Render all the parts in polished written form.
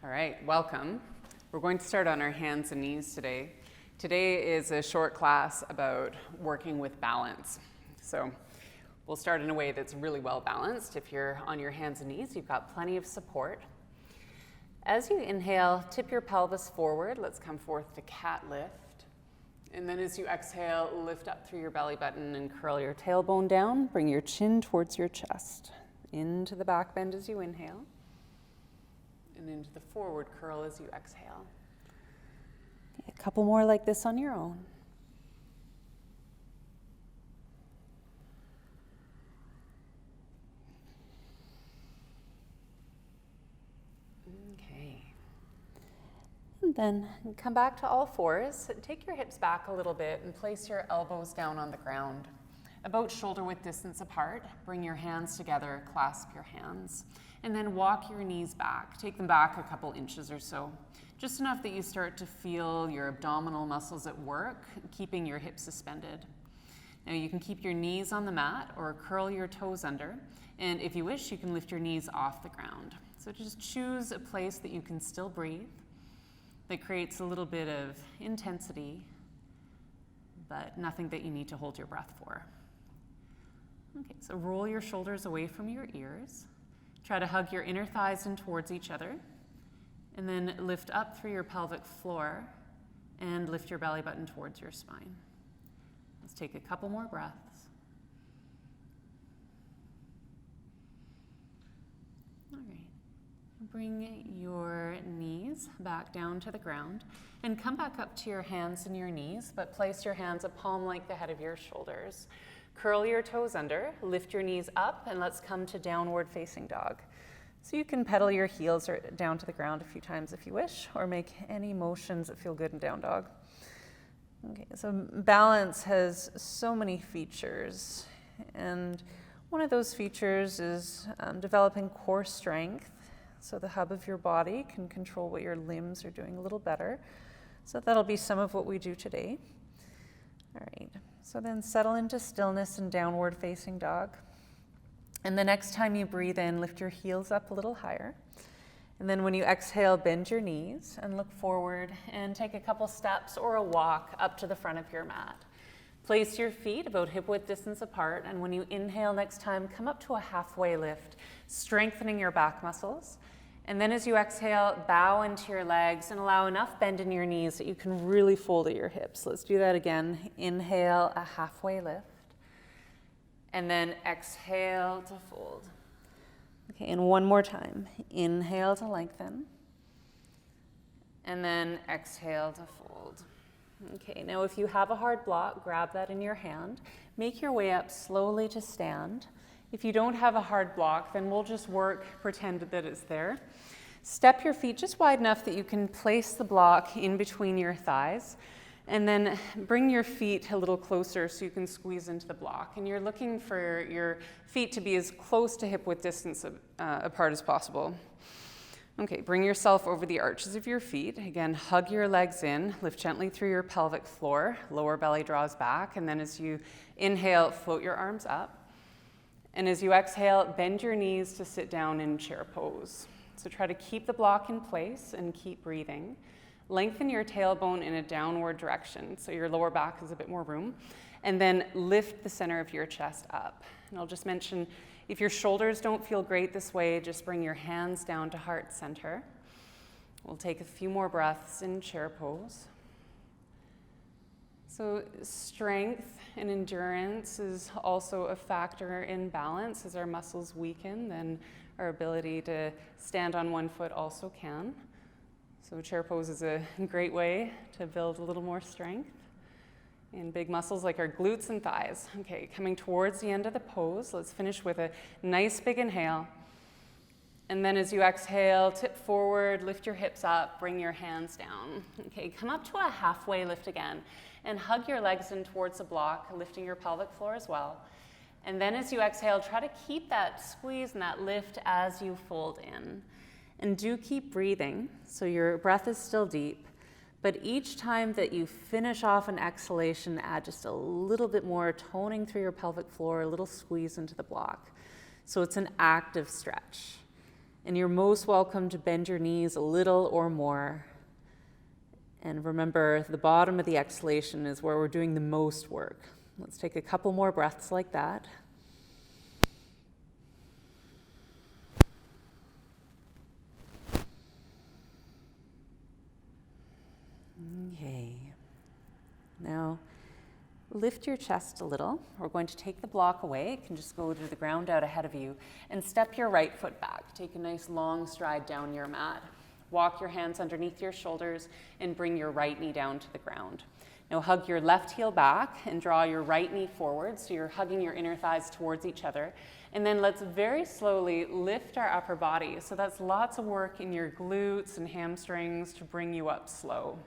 All right, welcome. We're going to start on our hands and knees today. Today is a short class about working with balance. So we'll start in a way that's really well balanced. If you're on your hands and knees, you've got plenty of support. As you inhale, tip your pelvis forward. Let's come forth to cat lift. And then as you exhale, lift up through your belly button and curl your tailbone down. Bring your chin towards your chest. Into the back bend as you inhale. And into the forward curl as you exhale. A couple more like this on your own. Okay. And then come back to all fours. Take your hips back a little bit and place your elbows down on the ground, about shoulder width distance apart. Bring your hands together, clasp your hands. And then walk your knees back. Take them back a couple inches or so. Just enough that you start to feel your abdominal muscles at work, keeping your hips suspended. Now you can keep your knees on the mat or curl your toes under. And if you wish, you can lift your knees off the ground. So just choose a place that you can still breathe, that creates a little bit of intensity, but nothing that you need to hold your breath for. Okay, so roll your shoulders away from your ears. Try to hug your inner thighs in towards each other, and then lift up through your pelvic floor and lift your belly button towards your spine. Let's take a couple more breaths. All right. Bring your knees back down to the ground and come back up to your hands and your knees, but place your hands a palm length ahead of your shoulders. Curl your toes under, lift your knees up, and let's come to downward facing dog. So you can pedal your heels down to the ground a few times if you wish, or make any motions that feel good in down dog. Okay, so balance has so many features, and one of those features is developing core strength, so the hub of your body can control what your limbs are doing a little better. So that'll be some of what we do today. All right. So then settle into stillness and downward facing dog. And the next time you breathe in, lift your heels up a little higher. And then when you exhale, bend your knees and look forward and take a couple steps or a walk up to the front of your mat. Place your feet about hip width distance apart. And when you inhale next time, come up to a halfway lift, strengthening your back muscles. And then as you exhale, bow into your legs and allow enough bend in your knees that you can really fold at your hips. Let's do that again. Inhale, a halfway lift. And then exhale to fold. Okay, and one more time. Inhale to lengthen. And then exhale to fold. Okay, now if you have a hard block, grab that in your hand. Make your way up slowly to stand. If you don't have a hard block, then we'll just pretend that it's there. Step your feet just wide enough that you can place the block in between your thighs, and then bring your feet a little closer so you can squeeze into the block. And you're looking for your feet to be as close to hip width distance apart as possible. Okay, bring yourself over the arches of your feet. Again, hug your legs in, lift gently through your pelvic floor, lower belly draws back, and then as you inhale, float your arms up. And as you exhale, bend your knees to sit down in chair pose. So try to keep the block in place and keep breathing. Lengthen your tailbone in a downward direction, so your lower back has a bit more room. And then lift the center of your chest up. And I'll just mention, if your shoulders don't feel great this way, just bring your hands down to heart center. We'll take a few more breaths in chair pose. So strength and endurance is also a factor in balance. As our muscles weaken, then our ability to stand on one foot also can. So chair pose is a great way to build a little more strength in big muscles like our glutes and thighs. Okay, coming towards the end of the pose, let's finish with a nice big inhale. And then as you exhale, tip forward, lift your hips up, bring your hands down. Okay, come up to a halfway lift again and hug your legs in towards the block, lifting your pelvic floor as well. And then as you exhale, try to keep that squeeze and that lift as you fold in. And do keep breathing, so your breath is still deep. But each time that you finish off an exhalation, add just a little bit more toning through your pelvic floor, a little squeeze into the block. So it's an active stretch. And you're most welcome to bend your knees a little or more. And remember, the bottom of the exhalation is where we're doing the most work. Let's take a couple more breaths like that. Okay. Now, lift your chest a little. We're going to take the block away. It can just go to the ground out ahead of you. And step your right foot back. Take a nice long stride down your mat. Walk your hands underneath your shoulders and bring your right knee down to the ground. Now hug your left heel back and draw your right knee forward, so you're hugging your inner thighs towards each other. And then let's very slowly lift our upper body. So that's lots of work in your glutes and hamstrings to bring you up slow.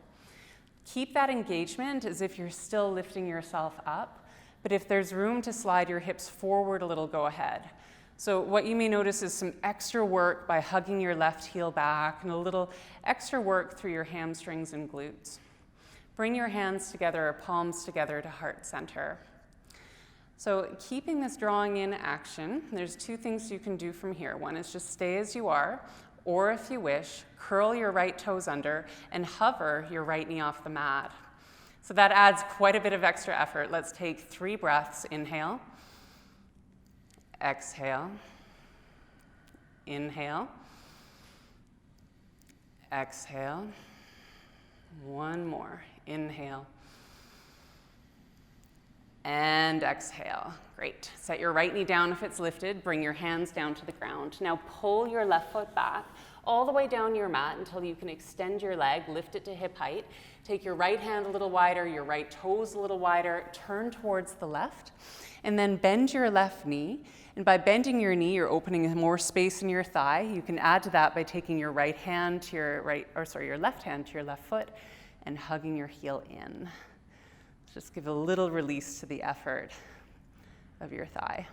Keep that engagement as if you're still lifting yourself up, but if there's room to slide your hips forward a little, go ahead. So what you may notice is some extra work by hugging your left heel back and a little extra work through your hamstrings and glutes. Bring your hands together or palms together to heart center. So keeping this drawing in action, there's two things you can do from here. One is just stay as you are, or if you wish, curl your right toes under and hover your right knee off the mat. So that adds quite a bit of extra effort. Let's take 3 breaths. Inhale, exhale, inhale, exhale. One more. Inhale and exhale. Great. Set your right knee down if it's lifted. Bring your hands down to the ground. Now pull your left foot back all the way down your mat until you can extend your leg, lift it to hip height. Take your right hand a little wider, your right toes a little wider, turn towards the left, and then bend your left knee. And by bending your knee, you're opening more space in your thigh. You can add to that by taking your left hand to your left foot and hugging your heel in. Just give a little release to the effort of your thigh.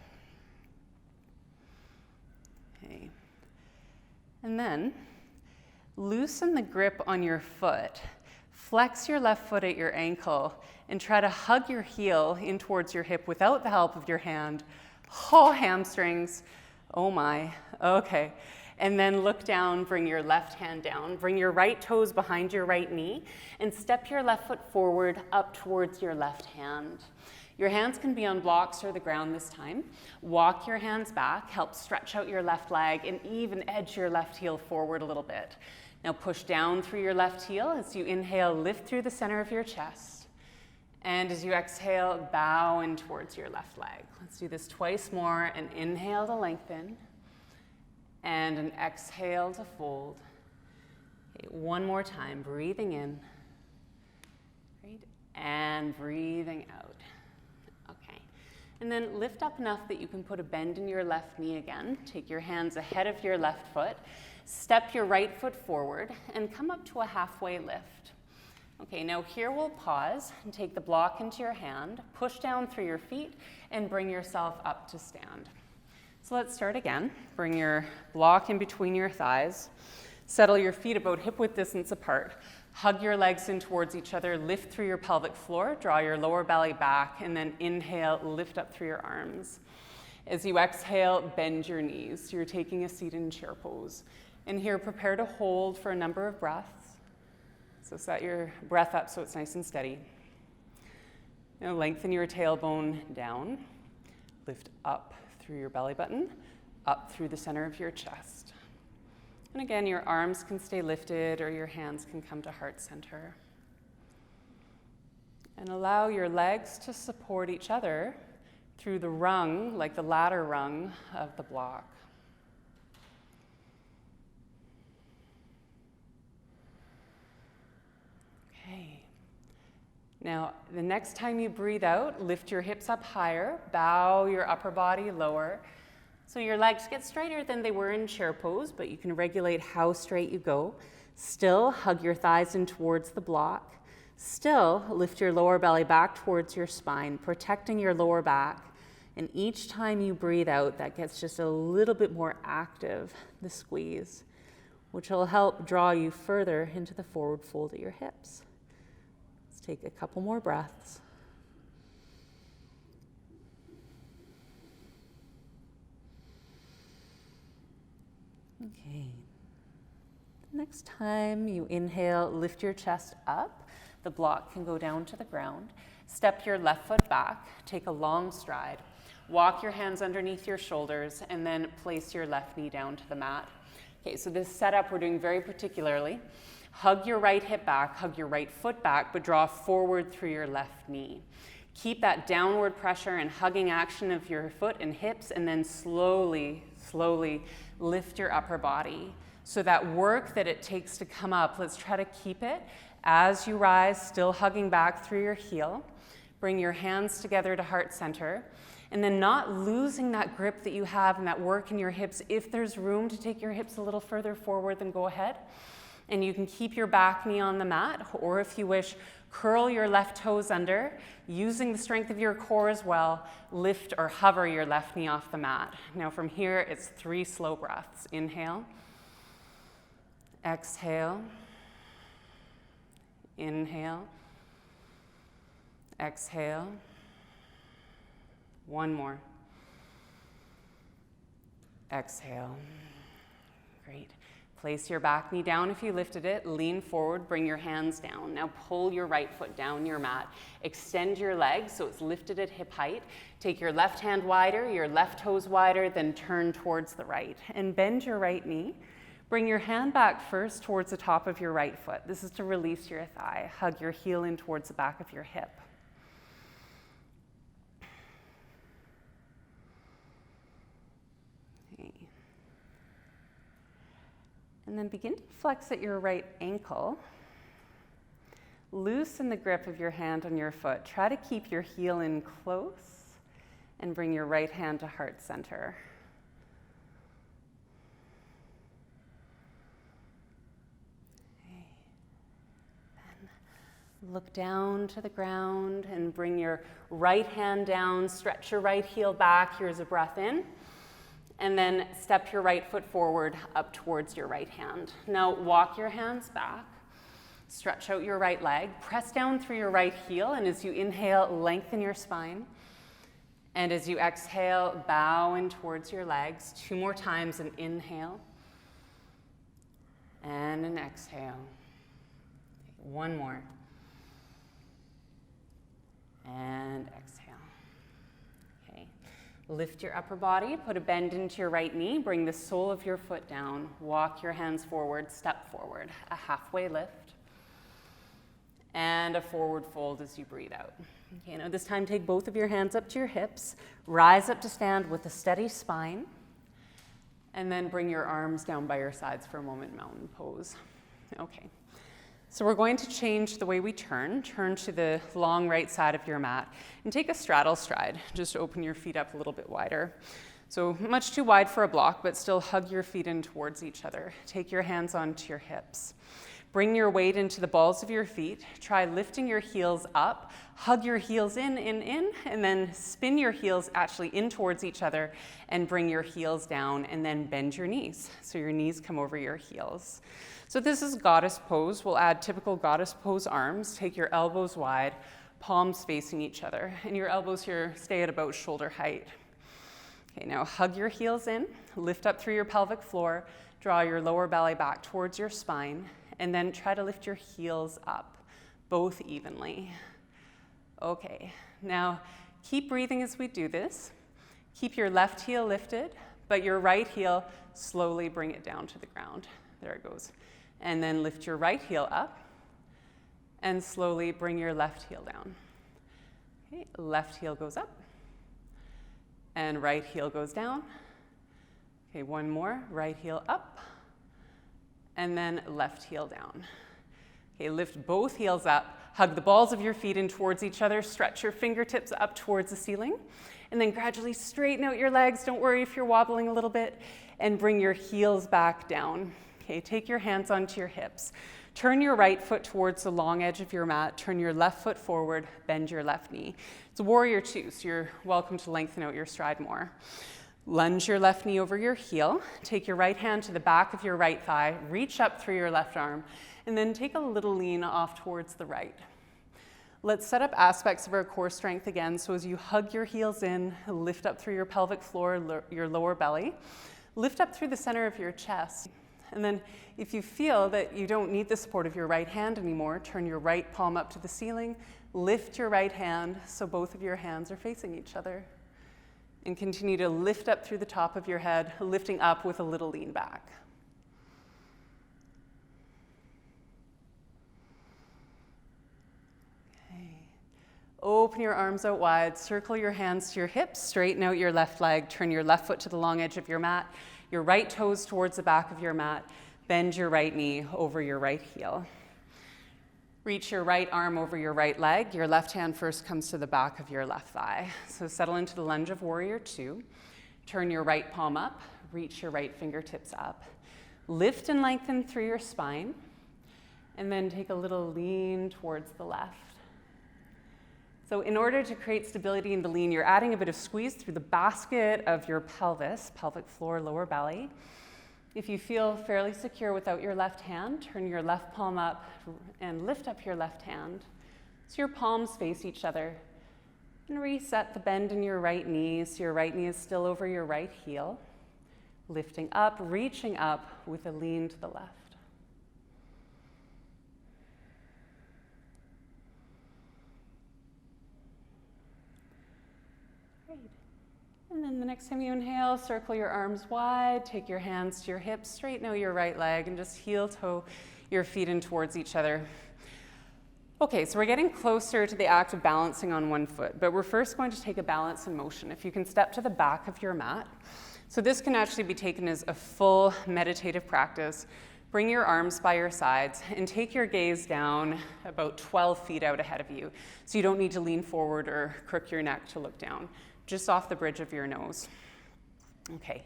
Okay. And then loosen the grip on your foot. Flex your left foot at your ankle and try to hug your heel in towards your hip without the help of your hand. Oh, hamstrings. Oh my. Okay. And then look down, bring your left hand down, bring your right toes behind your right knee, and step your left foot forward up towards your left hand. Your hands can be on blocks or the ground this time. Walk your hands back, help stretch out your left leg, and even edge your left heel forward a little bit. Now push down through your left heel. As you inhale, lift through the center of your chest. And as you exhale, bow in towards your left leg. Let's do this twice more. An inhale to lengthen. And an exhale to fold. Okay, one more time, breathing in. Great. And breathing out. Okay. And then lift up enough that you can put a bend in your left knee again. Take your hands ahead of your left foot. Step your right foot forward and come up to a halfway lift. Okay, now here we'll pause and take the block into your hand, push down through your feet, and bring yourself up to stand. So let's start again. Bring your block in between your thighs. Settle your feet about hip-width distance apart. Hug your legs in towards each other. Lift through your pelvic floor. Draw your lower belly back. And then inhale, lift up through your arms. As you exhale, bend your knees. You're taking a seat in chair pose. And here, prepare to hold for a number of breaths. So set your breath up so it's nice and steady. Now lengthen your tailbone down. Lift up through your belly button, up through the center of your chest. And again, your arms can stay lifted or your hands can come to heart center. And allow your legs to support each other through the rung, like the ladder rung of the block. Okay. Now, the next time you breathe out, lift your hips up higher, bow your upper body lower. So your legs get straighter than they were in chair pose, but you can regulate how straight you go. Still, hug your thighs in towards the block. Still, lift your lower belly back towards your spine, protecting your lower back. And each time you breathe out, that gets just a little bit more active, the squeeze, which will help draw you further into the forward fold at your hips. Take a couple more breaths. Okay. Next time you inhale, lift your chest up. The block can go down to the ground. Step your left foot back, take a long stride. Walk your hands underneath your shoulders and then place your left knee down to the mat. Okay, so this setup we're doing very particularly. Hug your right hip back, hug your right foot back, but draw forward through your left knee. Keep that downward pressure and hugging action of your foot and hips, and then slowly, slowly lift your upper body. So that work that it takes to come up, let's try to keep it as you rise, still hugging back through your heel. Bring your hands together to heart center, and then not losing that grip that you have and that work in your hips. If there's room to take your hips a little further forward, then go ahead. And you can keep your back knee on the mat, or if you wish, curl your left toes under, using the strength of your core as well. Lift or hover your left knee off the mat. Now from here, it's 3 slow breaths. Inhale, exhale, inhale, exhale. One more. Exhale. Great. Place your back knee down if you lifted it. Lean forward, bring your hands down. Now pull your right foot down your mat. Extend your legs so it's lifted at hip height. Take your left hand wider, your left toes wider, then turn towards the right. And bend your right knee. Bring your hand back first towards the top of your right foot. This is to release your thigh. Hug your heel in towards the back of your hip. And then begin to flex at your right ankle. Loosen the grip of your hand on your foot. Try to keep your heel in close and bring your right hand to heart center. Okay. Then look down to the ground and bring your right hand down. Stretch your right heel back. Here's a breath in. And then step your right foot forward up towards your right hand. Now walk your hands back, stretch out your right leg, press down through your right heel, and as you inhale, lengthen your spine. And as you exhale, bow in towards your legs. 2 more times, an inhale and an exhale. 1 more. And exhale. Lift your upper body, put a bend into your right knee, bring the sole of your foot down, walk your hands forward, step forward, a halfway lift, and a forward fold as you breathe out. Okay, now this time take both of your hands up to your hips, rise up to stand with a steady spine, and then bring your arms down by your sides for a moment, mountain pose. Okay. So we're going to change the way we turn to the long right side of your mat and take a straddle stride. Just open your feet up a little bit wider. So much too wide for a block, but still hug your feet in towards each other. Take your hands onto your hips. Bring your weight into the balls of your feet. Try lifting your heels up. Hug your heels in, and then spin your heels actually in towards each other and bring your heels down, and then bend your knees. So your knees come over your heels. So this is goddess pose. We'll add typical goddess pose arms. Take your elbows wide, palms facing each other, and your elbows here stay at about shoulder height. Okay, now hug your heels in, lift up through your pelvic floor, draw your lower belly back towards your spine, and then try to lift your heels up, both evenly. Okay, now keep breathing as we do this. Keep your left heel lifted, but your right heel, slowly bring it down to the ground. There it goes. And then lift your right heel up and slowly bring your left heel down. Okay, left heel goes up and right heel goes down. Okay, 1 more, right heel up and then left heel down. Okay, lift both heels up, hug the balls of your feet in towards each other, stretch your fingertips up towards the ceiling, and then gradually straighten out your legs. Don't worry if you're wobbling a little bit, and bring your heels back down. Okay, take your hands onto your hips. Turn your right foot towards the long edge of your mat. Turn your left foot forward, bend your left knee. It's a warrior 2, so you're welcome to lengthen out your stride more. Lunge your left knee over your heel. Take your right hand to the back of your right thigh. Reach up through your left arm, and then take a little lean off towards the right. Let's set up aspects of our core strength again. So as you hug your heels in, lift up through your pelvic floor, your lower belly. Lift up through the center of your chest. And then if you feel that you don't need the support of your right hand anymore, turn your right palm up to the ceiling, lift your right hand so both of your hands are facing each other. And continue to lift up through the top of your head, lifting up with a little lean back. Okay. Open your arms out wide, circle your hands to your hips, straighten out your left leg, turn your left foot to the long edge of your mat, your right toes towards the back of your mat, bend your right knee over your right heel. Reach your right arm over your right leg. Your left hand first comes to the back of your left thigh. So settle into the lunge of warrior 2. Turn your right palm up, reach your right fingertips up. Lift and lengthen through your spine, and then take a little lean towards the left. So in order to create stability in the lean, you're adding a bit of squeeze through the basket of your pelvis, pelvic floor, lower belly. If you feel fairly secure without your left hand, turn your left palm up and lift up your left hand so your palms face each other. And reset the bend in your right knee so your right knee is still over your right heel. Lifting up, reaching up with a lean to the left. And then the next time you inhale, circle your arms wide, take your hands to your hips, straighten out your right leg, and just heel toe your feet in towards each other. Okay, so we're getting closer to the act of balancing on one foot, but we're first going to take a balance in motion. If you can step to the back of your mat. So this can actually be taken as a full meditative practice. Bring your arms by your sides and take your gaze down about 12 feet out ahead of you. So you don't need to lean forward or crook your neck to look down. Just off the bridge of your nose. Okay,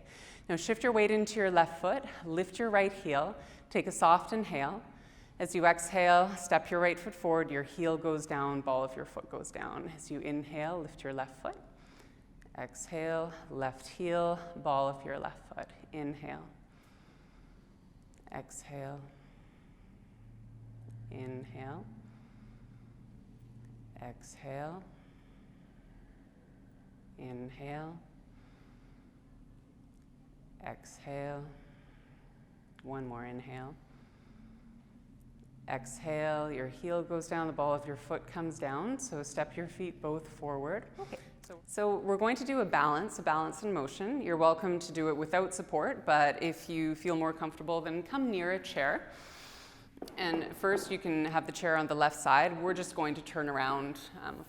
now shift your weight into your left foot, lift your right heel, take a soft inhale. As you exhale, step your right foot forward, your heel goes down, ball of your foot goes down. As you inhale, lift your left foot. Exhale, left heel, ball of your left foot. Inhale. Exhale. Inhale. Exhale. Inhale, exhale, one more inhale, exhale, your heel goes down, the ball of your foot comes down, so step your feet both forward. Okay. So we're going to do a balance in motion. You're welcome to do it without support, but if you feel more comfortable, then come near a chair. And first you can have the chair on the left side. We're just going to turn around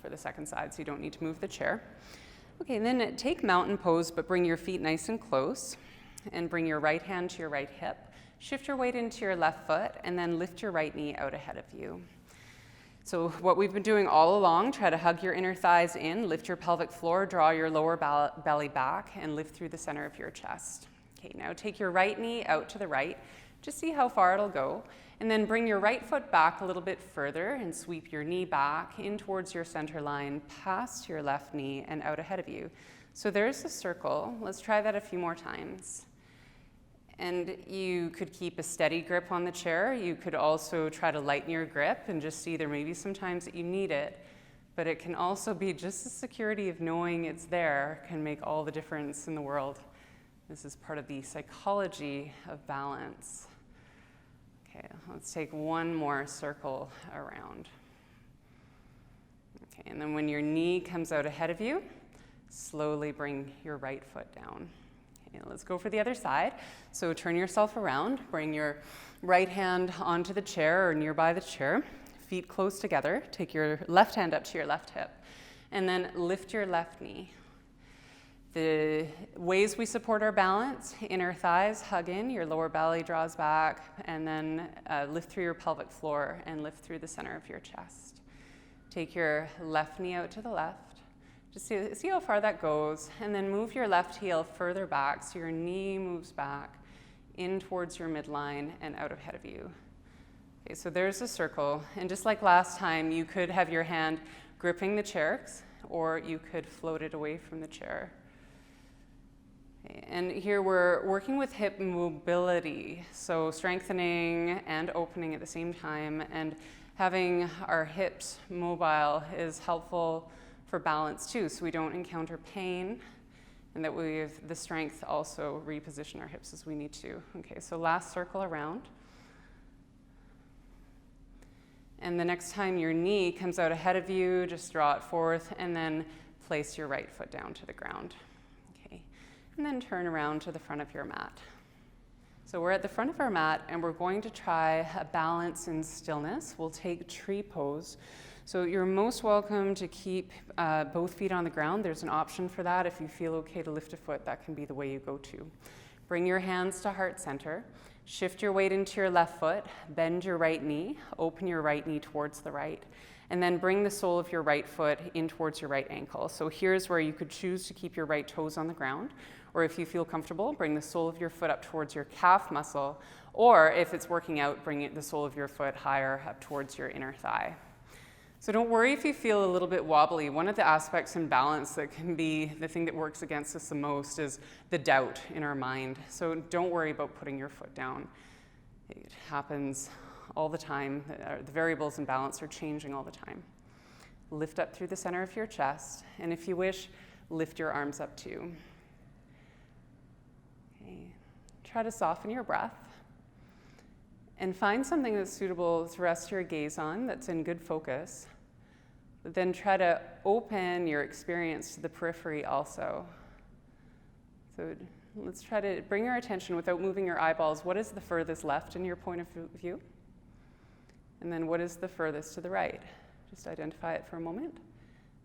for the second side, so you don't need to move the chair. Okay, and then take mountain pose, but bring your feet nice and close, and bring your right hand to your right hip. Shift your weight into your left foot, and then lift your right knee out ahead of you. So what we've been doing all along, try to hug your inner thighs in, lift your pelvic floor, draw your lower belly back, and lift through the center of your chest. Okay, now take your right knee out to the right. Just see how far it'll go. And then bring your right foot back a little bit further and sweep your knee back in towards your center line, past your left knee and out ahead of you. So there's a circle. Let's try that a few more times. And you could keep a steady grip on the chair. You could also try to lighten your grip and just see there may be some times that you need it, but it can also be just the security of knowing it's there can make all the difference in the world. This is part of the psychology of balance. Okay, let's take one more circle around. Okay, and then when your knee comes out ahead of you, slowly bring your right foot down. Okay, let's go for the other side. So turn yourself around, bring your right hand onto the chair or nearby the chair, feet close together, take your left hand up to your left hip, and then lift your left knee. The ways we support our balance, inner thighs hug in, your lower belly draws back, and then lift through your pelvic floor and lift through the center of your chest. Take your left knee out to the left. Just see how far that goes, and then move your left heel further back so your knee moves back in towards your midline and out ahead of you. Okay, so there's a circle, and just like last time, you could have your hand gripping the chair, or you could float it away from the chair. And here we're working with hip mobility, so strengthening and opening at the same time, and having our hips mobile is helpful for balance too, so we don't encounter pain and that we have the strength to also reposition our hips as we need to. Okay, so last circle around. And the next time your knee comes out ahead of you, just draw it forth and then place your right foot down to the ground. Okay, and then turn around to the front of your mat. So we're at the front of our mat and we're going to try a balance in stillness. We'll take tree pose. So you're most welcome to keep both feet on the ground. There's an option for that. If you feel okay to lift a foot, that can be the way you go to. Bring your hands to heart center. Shift your weight into your left foot. Bend your right knee. Open your right knee towards the right. And then bring the sole of your right foot in towards your right ankle. So here's where you could choose to keep your right toes on the ground. Or if you feel comfortable, bring the sole of your foot up towards your calf muscle. Or if it's working out, bring the sole of your foot higher up towards your inner thigh. So don't worry if you feel a little bit wobbly. One of the aspects in balance that can be the thing that works against us the most is the doubt in our mind. So don't worry about putting your foot down. It happens all the time. The variables in balance are changing all the time. Lift up through the center of your chest, and if you wish, lift your arms up too. Okay. Try to soften your breath and find something that's suitable to rest your gaze on, that's in good focus. But then try to open your experience to the periphery also. So let's try to bring our attention without moving your eyeballs. What is the furthest left in your point of view? And then what is the furthest to the right? Just identify it for a moment.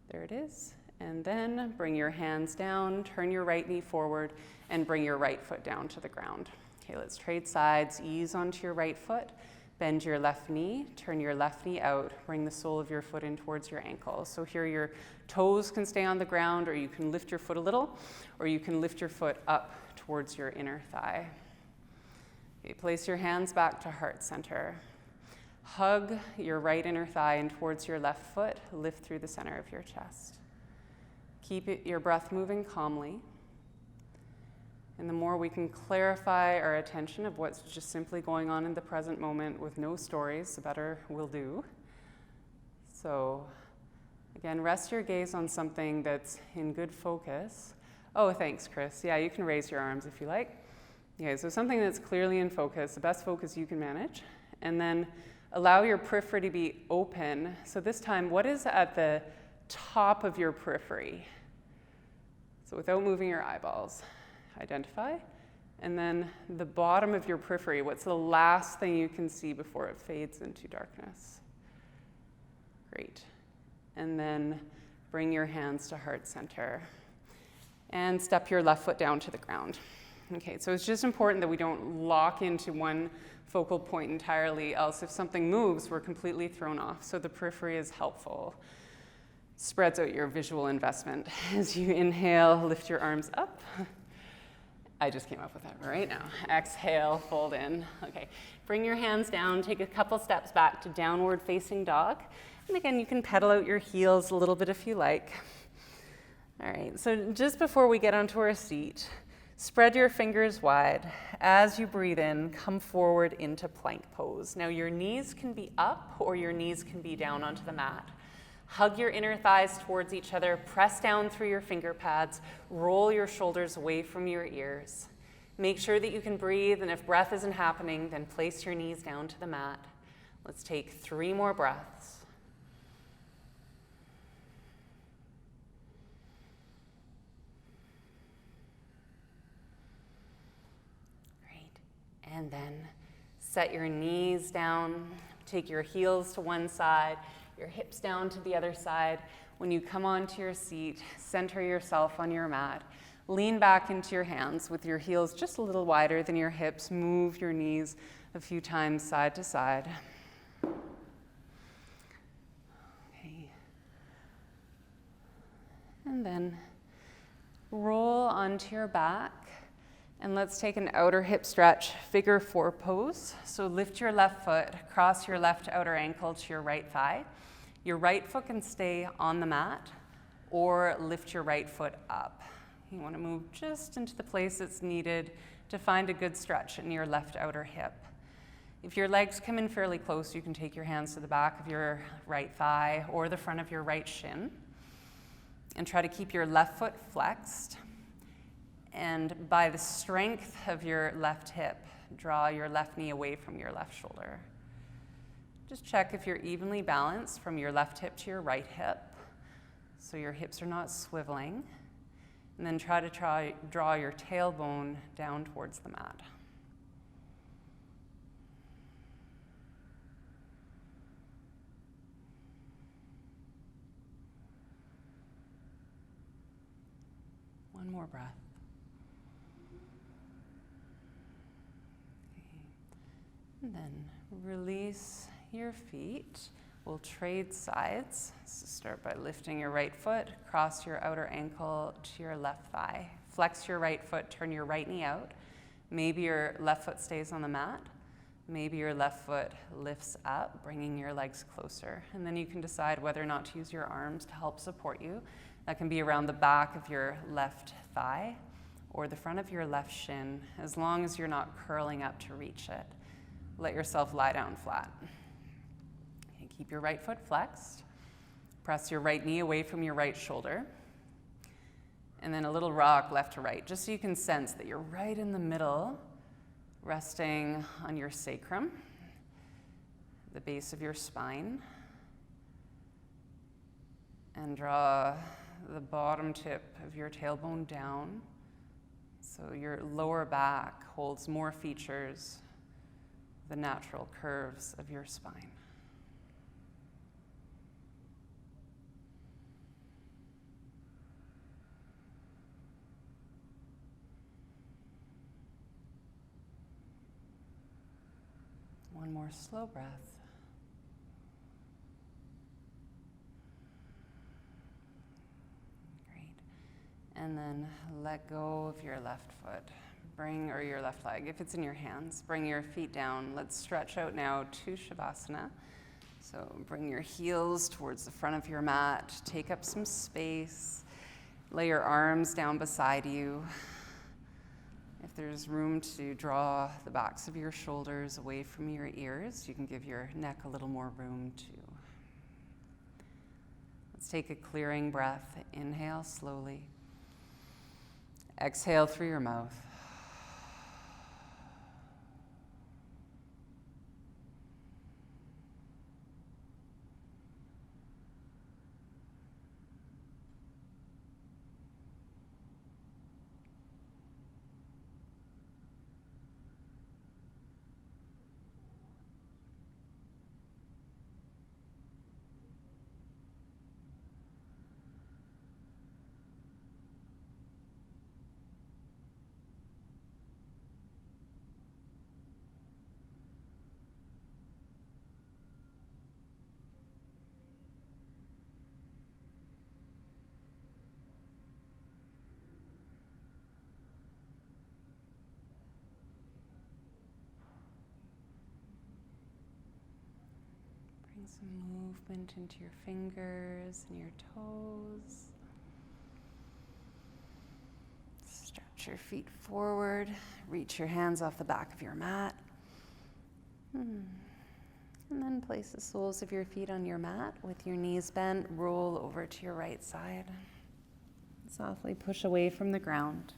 There it is. And then bring your hands down, turn your right knee forward, and bring your right foot down to the ground. Okay, let's trade sides. Ease onto your right foot. Bend your left knee, turn your left knee out, bring the sole of your foot in towards your ankle. So here your toes can stay on the ground, or you can lift your foot a little, or you can lift your foot up towards your inner thigh. Okay, place your hands back to heart center. Hug your right inner thigh in towards your left foot, lift through the center of your chest. Keep your breath moving calmly. And the more we can clarify our attention of what's just simply going on in the present moment with no stories, the better we'll do. So again, rest your gaze on something that's in good focus. Oh, thanks, Chris. Yeah, you can raise your arms if you like. Okay, so something that's clearly in focus, the best focus you can manage. And then allow your periphery to be open. So this time, what is at the top of your periphery? So without moving your eyeballs. Identify, and then the bottom of your periphery, what's the last thing you can see before it fades into darkness? Great. And then bring your hands to heart center and step your left foot down to the ground. Okay, so it's just important that we don't lock into one focal point entirely, else if something moves, we're completely thrown off. So the periphery is helpful. Spreads out your visual investment. As you inhale, lift your arms up. I just came up with that right now. Exhale, fold in. Okay, bring your hands down, take a couple steps back to downward facing dog. And again, you can pedal out your heels a little bit if you like. All right, so just before we get onto our seat, spread your fingers wide. As you breathe in, come forward into plank pose. Now your knees can be up or your knees can be down onto the mat. Hug your inner thighs towards each other, press down through your finger pads, roll your shoulders away from your ears. Make sure that you can breathe, and if breath isn't happening, then place your knees down to the mat. Let's take 3 more breaths. Great. And then set your knees down, take your heels to one side, your hips down to the other side. When you come onto your seat, center yourself on your mat. Lean back into your hands with your heels just a little wider than your hips. Move your knees a few times side to side. Okay. And then roll onto your back. And let's take an outer hip stretch, figure 4 pose. So lift your left foot, cross your left outer ankle to your right thigh. Your right foot can stay on the mat or lift your right foot up. You want to move just into the place that's needed to find a good stretch in your left outer hip. If your legs come in fairly close, you can take your hands to the back of your right thigh or the front of your right shin and try to keep your left foot flexed And by the strength of your left hip, draw your left knee away from your left shoulder. Just check if you're evenly balanced from your left hip to your right hip, so your hips are not swiveling. And then try to draw your tailbone down towards the mat. One more breath. Okay. And then release your feet. We'll trade sides. So start by lifting your right foot, cross your outer ankle to your left thigh. Flex your right foot, turn your right knee out. Maybe your left foot stays on the mat. Maybe your left foot lifts up, bringing your legs closer. And then you can decide whether or not to use your arms to help support you. That can be around the back of your left thigh or the front of your left shin, as long as you're not curling up to reach it. Let yourself lie down flat. Okay, keep your right foot flexed. Press your right knee away from your right shoulder. And then a little rock left to right, just so you can sense that you're right in the middle, resting on your sacrum, the base of your spine. And draw the bottom tip of your tailbone down, so your lower back holds more features, the natural curves of your spine. One more slow breath. And then let go of your left foot. Or your left leg, if it's in your hands. Bring your feet down. Let's stretch out now to Shavasana. So bring your heels towards the front of your mat. Take up some space. Lay your arms down beside you. If there's room to draw the backs of your shoulders away from your ears, you can give your neck a little more room too. Let's take a clearing breath. Inhale slowly. Exhale through your mouth. Bring some movement into your fingers and your toes. Stretch your feet forward. Reach your hands off the back of your mat. And then place the soles of your feet on your mat with your knees bent. Roll over to your right side. Softly push away from the ground.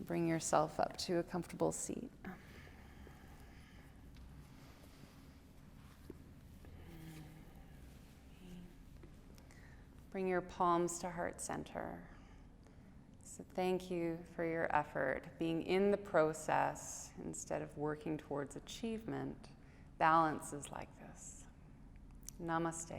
Bring yourself up to a comfortable seat. Bring your palms to heart center. So thank you for your effort, being in the process instead of working towards achievement. Balance is like this. Namaste.